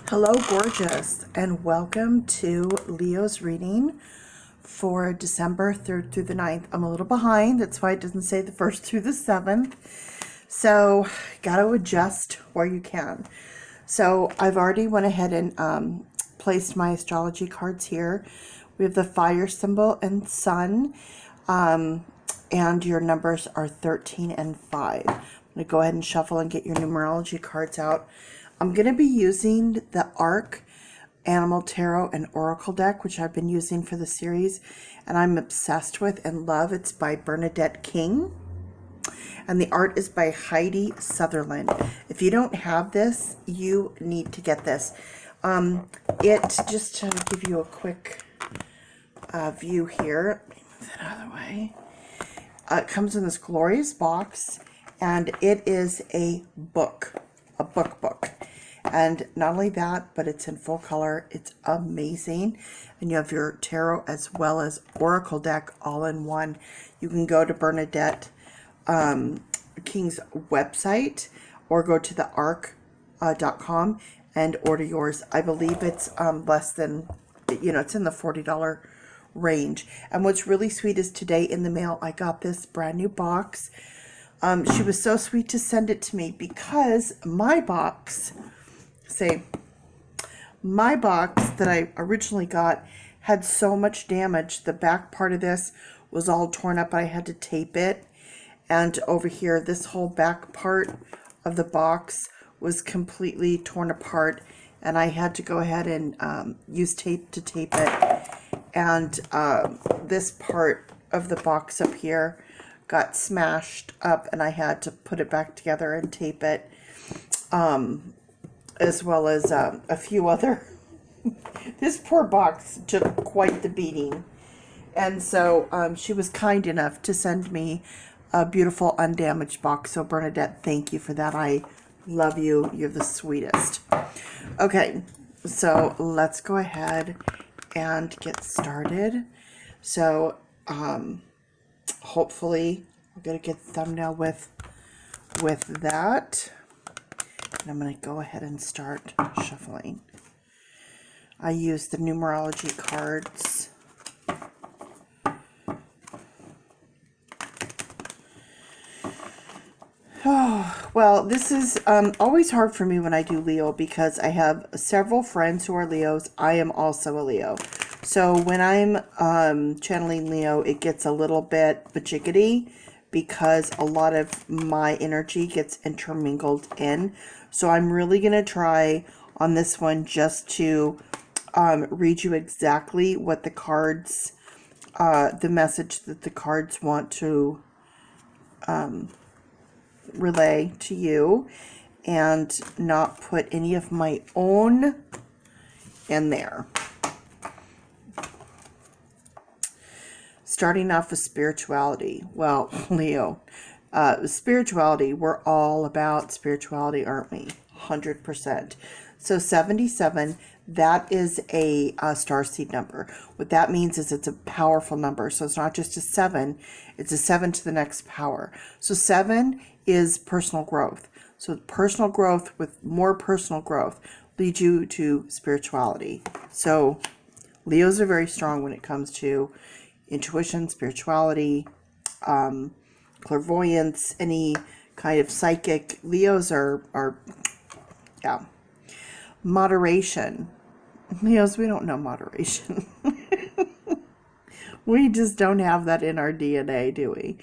Hello, gorgeous, and welcome to Leo's reading for December 3rd through the 9th. I'm a little behind. That's why it doesn't say the 1st through the 7th. So, got to adjust where you can. So, I've already went ahead and placed my astrology cards here. We have the fire symbol and sun, and your numbers are 13 and 5. I'm going to go ahead and shuffle and get your numerology cards out. I'm going to be using the ARC Animal Tarot and Oracle deck, which I've been using for the series, and I'm obsessed with and love. It's by Bernadette King, and the art is by Heidi Sutherland. If you don't have this, you need to get this. Just to give you a quick view here, let me move that out of the way. It comes in this glorious box, and it is a book. And not only that, but it's in full color. It's amazing. And you have your tarot as well as oracle deck all in one. You can go to Bernadette King's website or go to the arc.com and order yours. I believe it's less than, it's in the $40 range. And what's really sweet is today in the mail, I got this brand new box. She was so sweet to send it to me because my box that I originally got had so much damage. The back part of this was all torn up. I had to tape it. And over here, this whole back part of the box was completely torn apart. And I had to go ahead and use tape to tape it. And this part of the box up here got smashed up, and I had to put it back together and tape it, as well as a few other. This poor box took quite the beating, and so she was kind enough to send me a beautiful undamaged box. So Bernadette, thank you for that. I love you. You're the sweetest. Okay, so let's go ahead and get started. So hopefully we're going to get the thumbnail with that. And I'm going to go ahead and start shuffling. I use the numerology cards. Oh, well, this is always hard for me when I do Leo because I have several friends who are Leos. I am also a Leo. So when I'm channeling Leo, it gets a little bit bajiggity because a lot of my energy gets intermingled in. So I'm really going to try on this one just to read you exactly what the cards, the message that the cards want to relay to you, and not put any of my own in there. Starting off with spirituality. Well, Leo, spirituality, we're all about spirituality, aren't we? 100%. So 77, that is a starseed number. What that means is it's a powerful number. So it's not just a 7, it's a 7 to the next power. So 7 is personal growth. So personal growth with more personal growth leads you to spirituality. So Leos are very strong when it comes to intuition, spirituality, clairvoyance, any kind of psychic. Leos are yeah. Moderation. Leos, we don't know moderation. We just don't have that in our DNA, do we?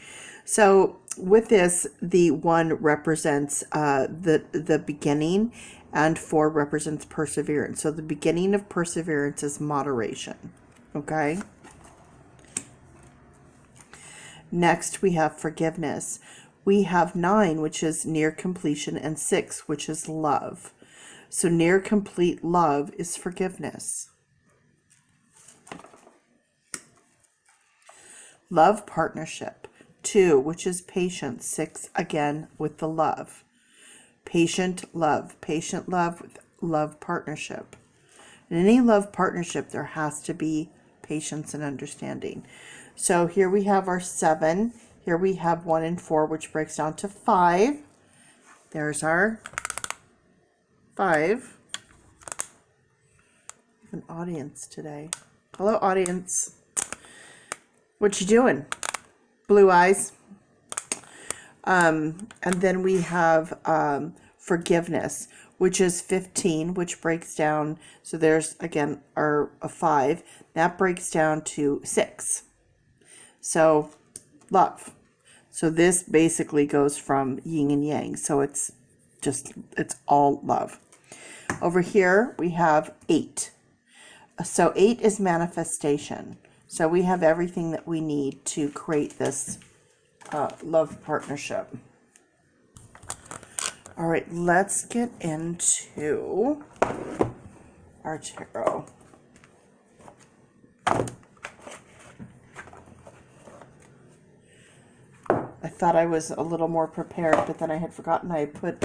So with this, the 1 represents the beginning, and 4 represents perseverance. So the beginning of perseverance is moderation. Okay? Next, we have forgiveness. We have 9, which is near completion, and 6, which is love. So near complete love is forgiveness. Love partnership. 2, which is patience. 6, again, with the love. Patient love with love partnership. In any love partnership, there has to be patience and understanding. So here we have our 7. Here we have 1 and 4, which breaks down to 5. There's our 5. have an audience today. Hello, audience. What you doing? Blue eyes. And then we have forgiveness, which is 15, which breaks down. So there's, again, a 5. That breaks down to 6. So love. So this basically goes from yin and yang. So it's all love. Over here, we have 8. So 8 is manifestation. So we have everything that we need to create this love partnership. All right, let's get into our tarot. I thought I was a little more prepared, but then I had forgotten I had put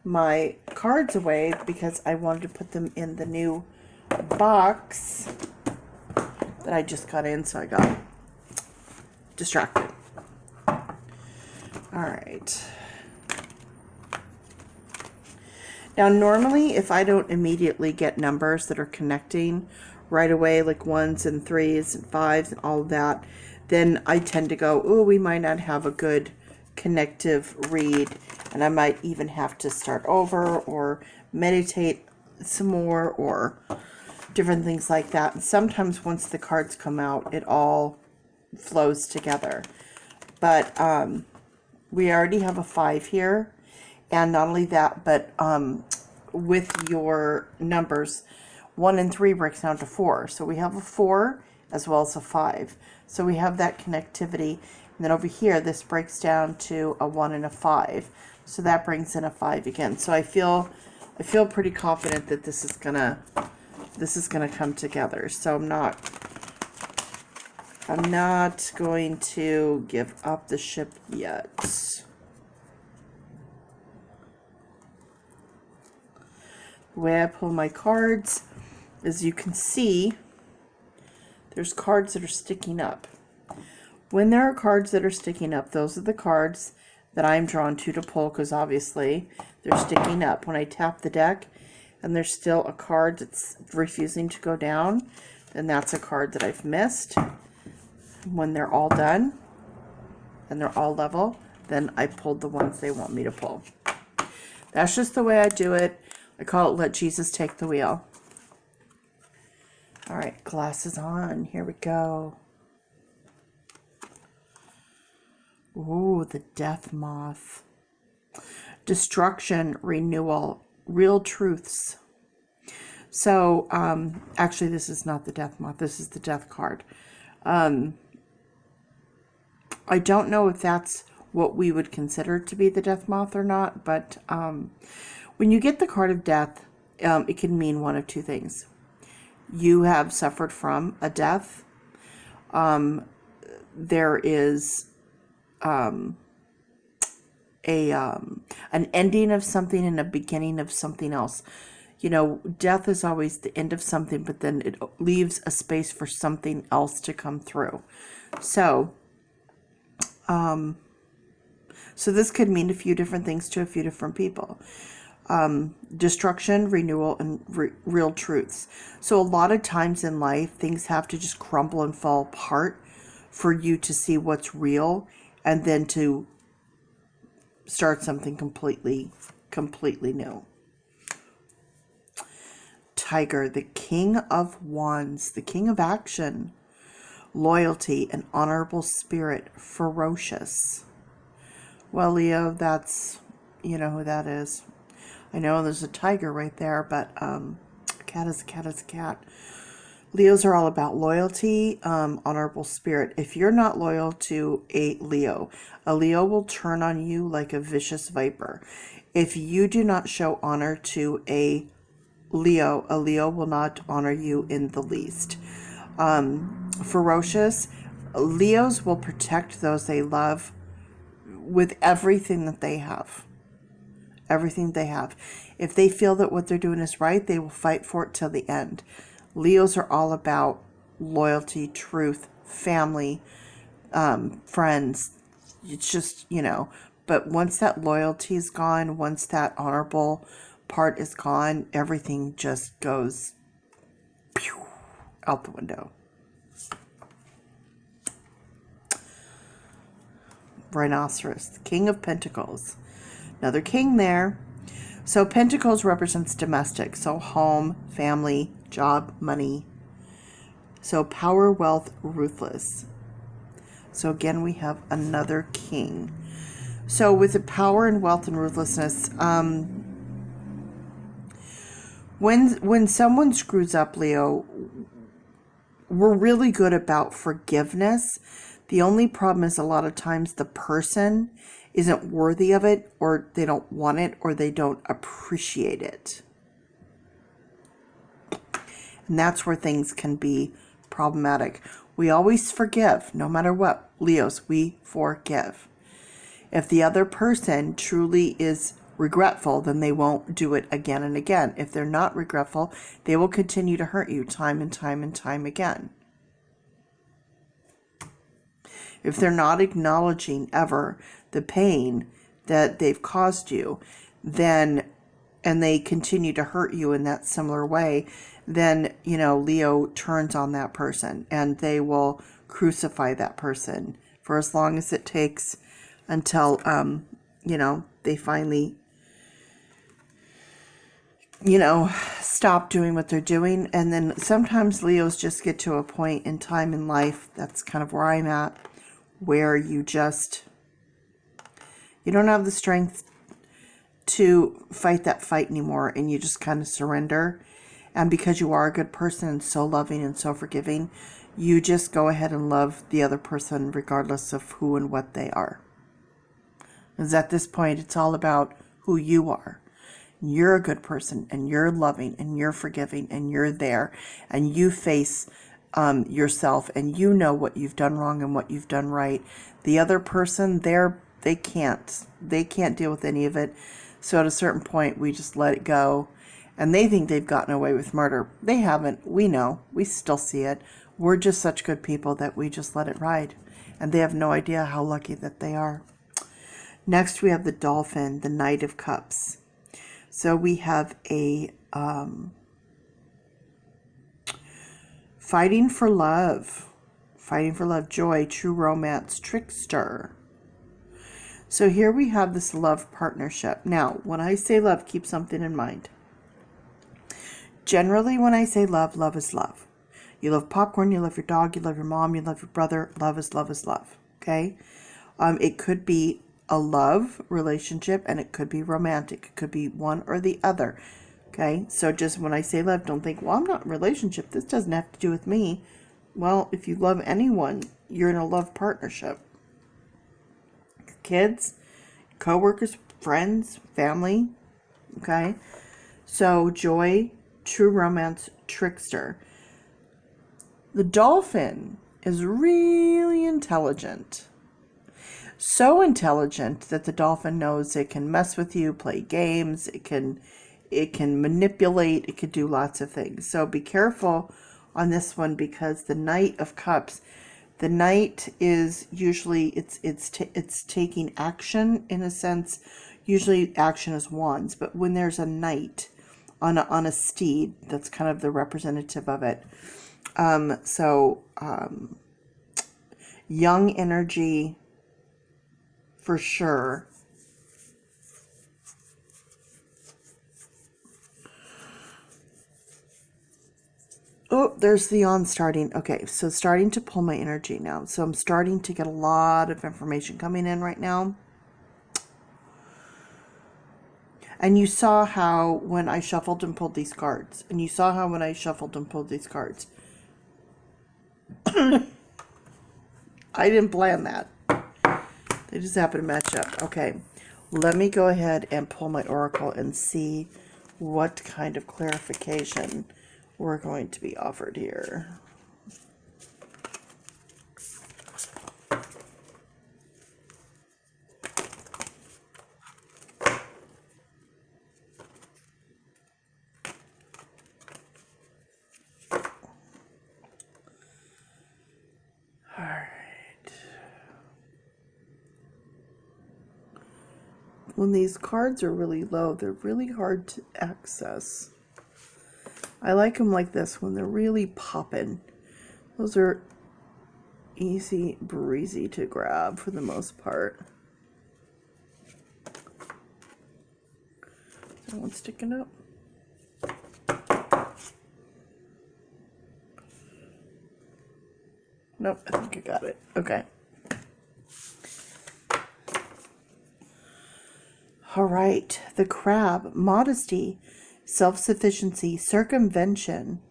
my cards away because I wanted to put them in the new box that I just got in, so I got distracted. All right. Now, normally, if I don't immediately get numbers that are connecting right away, like 1s and 3s and 5s and all of that, then I tend to go, oh, we might not have a good connective read, and I might even have to start over or meditate some more or different things like that. And sometimes once the cards come out, it all flows together. But we already have a 5 here. And not only that, but with your numbers, 1 and 3 breaks down to 4. So we have a 4 as well as a 5. So we have that connectivity. And then over here, this breaks down to a 1 and a 5. So that brings in a 5 again. So I feel pretty confident that this is gonna come together. So I'm not going to give up the ship yet. The way I pull my cards, as you can see, there's cards that are sticking up. When there are cards that are sticking up, those are the cards that I'm drawn to pull, because obviously they're sticking up. When I tap the deck and there's still a card that's refusing to go down, then that's a card that I've missed. When they're all done and they're all level, then I pulled the ones they want me to pull. That's just the way I do it. I call it let Jesus take the wheel. All right, glasses on. Here we go. Ooh, the death moth. Destruction, renewal, real truths. So, actually, this is not the death moth. This is the death card. I don't know if that's what we would consider to be the death moth or not, but when you get the card of death, it can mean one of two things. You have suffered from a death. There is an ending of something and a beginning of something else. You know, death is always the end of something, but then it leaves a space for something else to come through. So, so this could mean a few different things to a few different people. Destruction, renewal, and real truths. So a lot of times in life, things have to just crumble and fall apart for you to see what's real, and then to start something completely new. Tiger, the king of wands, the king of action, loyalty, an honorable spirit, ferocious. Well, Leo, that's, you know who that is. I know there's a tiger right there, but a cat is a cat is a cat. Leos are all about loyalty, honorable spirit. If you're not loyal to a Leo will turn on you like a vicious viper. If you do not show honor to a Leo will not honor you in the least. Ferocious, Leos will protect those they love with everything that they have. Everything they have. If they feel that what they're doing is right, they will fight for it till the end. Leos are all about loyalty, truth, family, friends. It's just, you know, but once that loyalty is gone, once that honorable part is gone, everything just goes pew. out the window. Rhinoceros, King of Pentacles. Another king there. So Pentacles represents domestic, so home, family, job, money. So power, wealth, ruthless. So again, we have another king. So with the power and wealth and ruthlessness, when someone screws up, Leo, we're really good about forgiveness. The only problem is a lot of times the person isn't worthy of it, or they don't want it, or they don't appreciate it. And that's where things can be problematic. We always forgive, no matter what. Leos, we forgive. If the other person truly is regretful, then they won't do it again and again. If they're not regretful, they will continue to hurt you time and time and time again. If they're not acknowledging ever the pain that they've caused you, then, and they continue to hurt you in that similar way, then, you know, Leo turns on that person and they will crucify that person for as long as it takes until, you know, they finally, you know, stop doing what they're doing. And then sometimes Leos just get to a point in time in life, that's kind of where I'm at, where you just, you don't have the strength to fight that fight anymore, and you just kind of surrender. And because you are a good person and so loving and so forgiving, you just go ahead and love the other person regardless of who and what they are. Because at this point, it's all about who you are. You're a good person, and you're loving, and you're forgiving, and you're there, and you face yourself, and you know what you've done wrong and what you've done right. The other person, they can't deal with any of it. So at a certain point, we just let it go. And they think they've gotten away with murder. They haven't. We know. We still see it. We're just such good people that we just let it ride. And they have no idea how lucky that they are. Next, we have the Dolphin, the Knight of Cups. So we have a fighting for love, joy, true romance, trickster. So here we have this love partnership. Now, when I say love, keep something in mind. Generally, when I say love, love is love. You love popcorn, you love your dog, you love your mom, you love your brother. Love is love is love. Okay? It could be a love relationship, and it could be romantic. It could be one or the other. Okay? So just when I say love, don't think, well, I'm not in a relationship. This doesn't have to do with me. Well, if you love anyone, you're in a love partnership. Kids, co-workers, friends, family. Okay? So joy, true romance, trickster. The dolphin is really intelligent. So intelligent that the dolphin knows it can mess with you, play games, it can manipulate, it could do lots of things. So be careful on this one, because the Knight of Cups, the Knight is usually it's taking action in a sense. Usually action is wands, but when there's a knight on a steed, that's kind of the representative of it. Young energy for sure. Oh, there's the on starting. Okay, so starting to pull my energy now. So I'm starting to get a lot of information coming in right now. And you saw how when I shuffled and pulled these cards. I didn't plan that. They just happen to match up. Okay, let me go ahead and pull my oracle and see what kind of clarification we're going to be offered here. All right. When these cards are really low, they're really hard to access. I like them like this when they're really popping. Those are easy breezy to grab for the most part. That one's sticking up. Nope, I think I got it. Okay. All right. The crab, modesty, self-sufficiency, circumvention.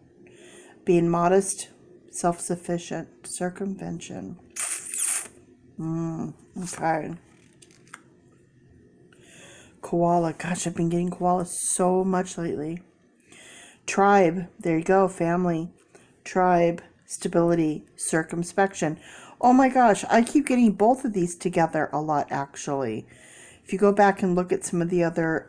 Being modest, self-sufficient, circumvention. Okay. Koala. Gosh, I've been getting koala so much lately. Tribe. There you go. Family. Tribe. Stability. Circumspection. Oh my gosh, I keep getting both of these together a lot, actually. If you go back and look at some of the other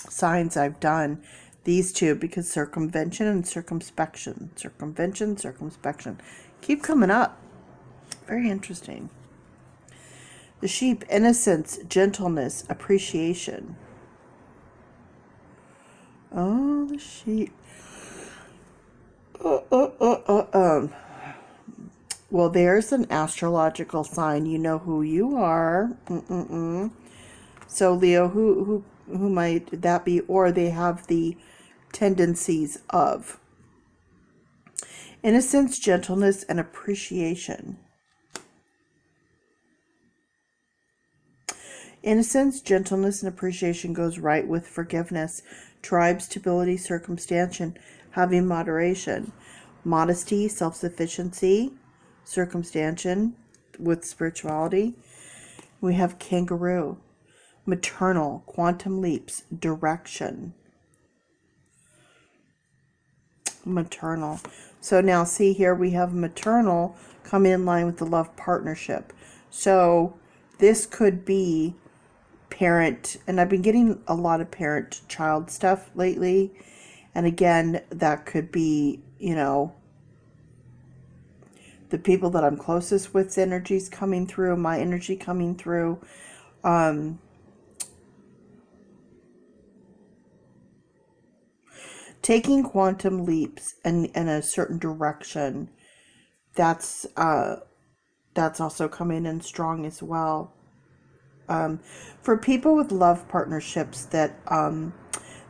signs I've done, these two, because circumvention and circumspection. Circumvention, circumspection. Keep coming up. Very interesting. The sheep, innocence, gentleness, appreciation. Oh, the sheep. Well, there's an astrological sign. You know who you are. So, Leo, who might that be? Or they have the tendencies of innocence, gentleness, and appreciation. Innocence, gentleness, and appreciation goes right with forgiveness. Tribe, stability, circumstantial, having moderation. Modesty, self-sufficiency, circumstantial with spirituality. We have kangaroo. Maternal, quantum leaps, direction. Maternal. So now see here we have maternal come in line with the love partnership. So this could be parent, and I've been getting a lot of parent-child stuff lately. And again, that could be, you know, the people that I'm closest with, energy's coming through, my energy coming through. Taking quantum leaps in a certain direction, that's also coming in strong as well. For people with love partnerships that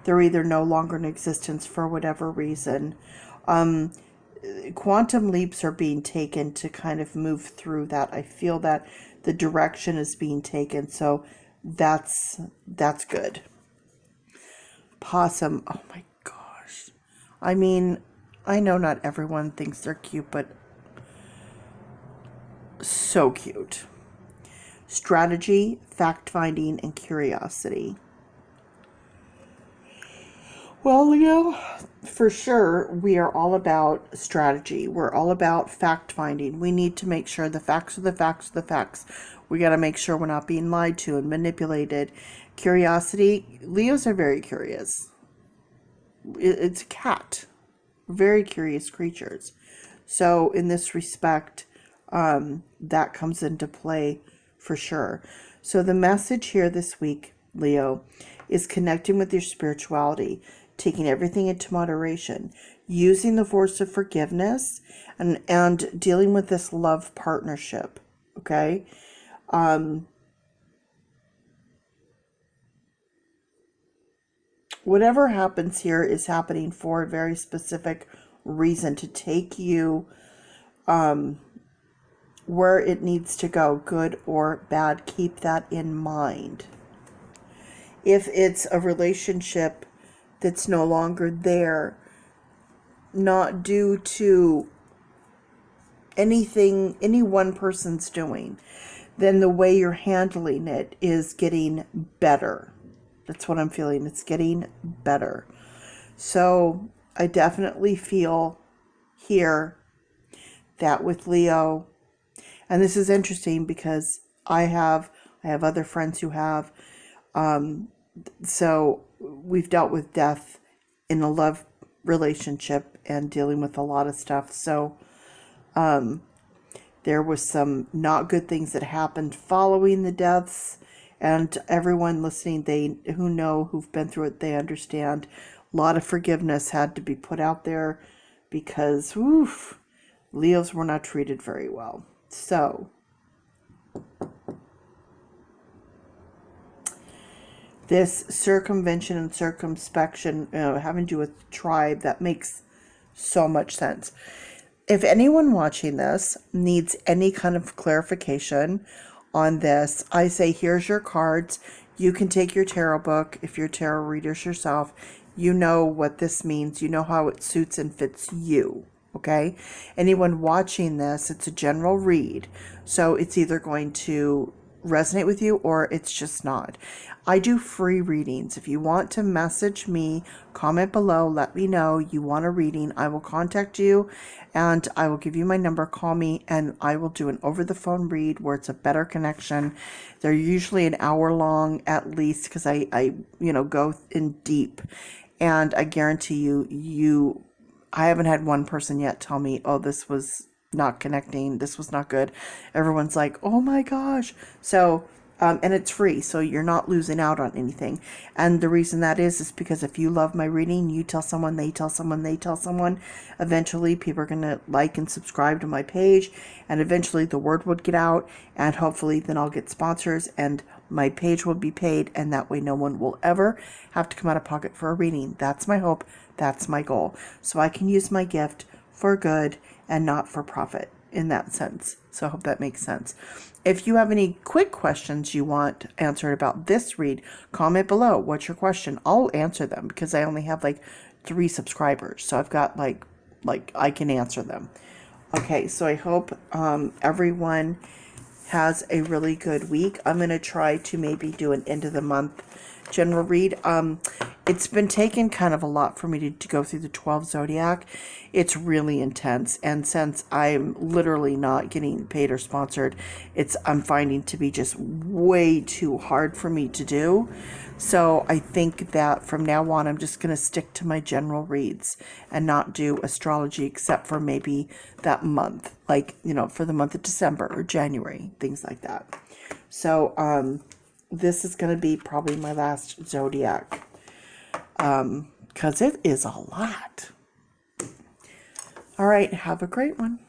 they're either no longer in existence for whatever reason, quantum leaps are being taken to kind of move through that. I feel that the direction is being taken, so that's good. Possum. Oh my gosh. I mean, I know not everyone thinks they're cute, but so cute. Strategy, fact-finding, and curiosity. Well, Leo, for sure, we are all about strategy. We're all about fact-finding. We need to make sure the facts are the facts are the facts. We got to make sure we're not being lied to and manipulated. Curiosity, Leos are very curious. It's a cat. Very curious creatures. So in this respect, that comes into play for sure. So the message here this week, Leo, is connecting with your spirituality, taking everything into moderation, using the force of forgiveness, and dealing with this love partnership. Okay? Whatever happens here is happening for a very specific reason, to take you where it needs to go, good or bad. Keep that in mind. If it's a relationship that's no longer there, not due to anything any one person's doing, then the way you're handling it is getting better. That's what I'm feeling. It's getting better. So I definitely feel here that with Leo, and this is interesting because I have other friends who have, so we've dealt with death in a love relationship and dealing with a lot of stuff. So there was some not good things that happened following the deaths, and everyone listening, who've been through it, they understand A lot of forgiveness had to be put out there because, oof, Leos were not treated very well. So, this circumvention and circumspection, having to do with tribe, that makes so much sense. If anyone watching this needs any kind of clarification on this, I say, here's your cards. You can take your tarot book. If you're tarot readers yourself, you know what this means. You know how it suits and fits you. Okay? Anyone watching this, it's a general read. So it's either going to resonate with you or it's just not. I do free readings. If you want to message me, comment below, let me know you want a reading. I will contact you and I will give you my number. Call me and I will do an over the phone read where it's a better connection. They're usually an hour long at least because I go in deep, and I guarantee you I haven't had one person yet tell me, oh, this was not connecting, this was not good. Everyone's like, oh my gosh. So and it's free, so you're not losing out on anything. And the reason that is because if you love my reading, you tell someone, they tell someone, they tell someone, eventually people are going to like and subscribe to my page, and eventually the word would get out, and hopefully then I'll get sponsors and my page will be paid, and that way no one will ever have to come out of pocket for a reading. That's my hope. That's my goal. So I can use my gift for good and not for profit in that sense. So I hope that makes sense. If you have any quick questions you want answered about this read, comment below. What's your question? I'll answer them because I only have like 3 subscribers. So I've got like I can answer them. Okay, so I hope everyone has a really good week. I'm going to try to maybe do an end of the month general read. It's been taking kind of a lot for me to go through the 12 zodiac. It's really intense, and since I'm literally not getting paid or sponsored, I'm finding to be just way too hard for me to do. So I think that from now on I'm just going to stick to my general reads and not do astrology except for maybe that month, like, for the month of December or January, things like that. So this is going to be probably my last zodiac, because it is a lot. All right, have a great one.